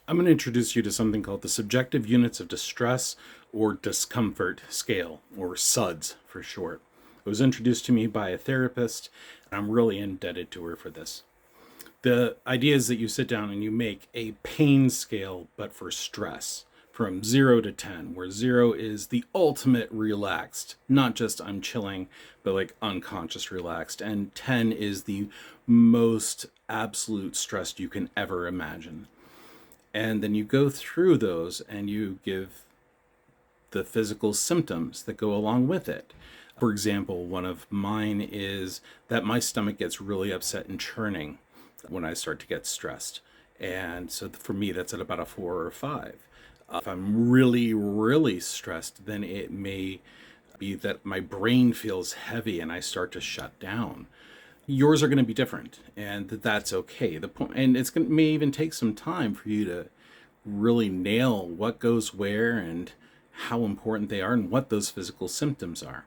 I'm going to introduce you to something called the Subjective Units of Distress or Discomfort Scale, or SUDS for short. It was introduced to me by a therapist, and I'm really indebted to her for this. The idea is that you sit down and you make a pain scale, but for stress, from 0 to 10, where 0 is the ultimate relaxed, not just I'm chilling, but like unconscious relaxed, and 10 is the most absolute stressed you can ever imagine. And then you go through those and you give the physical symptoms that go along with it. For example, one of mine is that my stomach gets really upset and churning when I start to get stressed. And so for me, that's at about a 4 or 5. If I'm really, really stressed, then it may be that my brain feels heavy and I start to shut down. Yours are going to be different, and that's okay. The point, and it's going may even take some time for you to really nail what goes where and how important they are and what those physical symptoms are.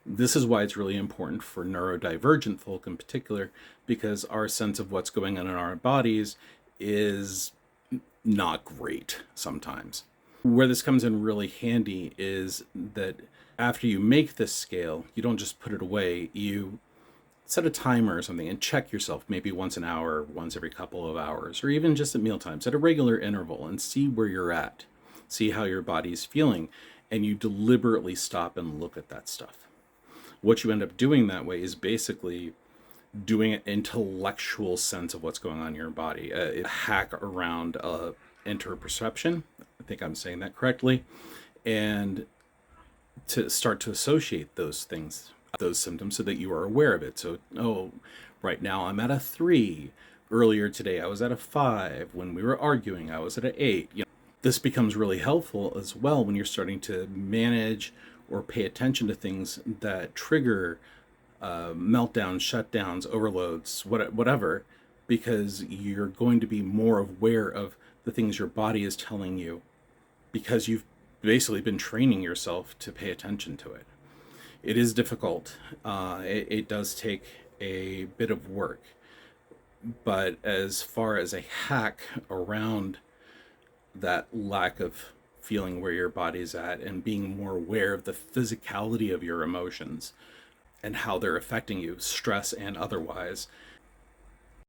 This is why it's really important for neurodivergent folk in particular, because our sense of what's going on in our bodies is not great sometimes. Where this comes in really handy is that after you make this scale, you don't just put it away, you set a timer or something and check yourself maybe once an hour, once every couple of hours, or even just at meal times at a regular interval and see where you're at, see how your body's feeling, and you deliberately stop and look at that stuff. What you end up doing that way is basically doing an intellectual sense of what's going on in your body, a hack around interoception. I think I'm saying that correctly. And to start to associate those things, those symptoms, so that you are aware of it. So, oh, right now I'm at a 3. Earlier today I was at a 5. When we were arguing, I was at an 8. This becomes really helpful as well when you're starting to manage or pay attention to things that trigger meltdowns, shutdowns, overloads, whatever, because you're going to be more aware of the things your body is telling you because you've basically been training yourself to pay attention to it. It is difficult. It does take a bit of work. But as far as a hack around that lack of feeling where your body's at and being more aware of the physicality of your emotions and how they're affecting you, stress and otherwise,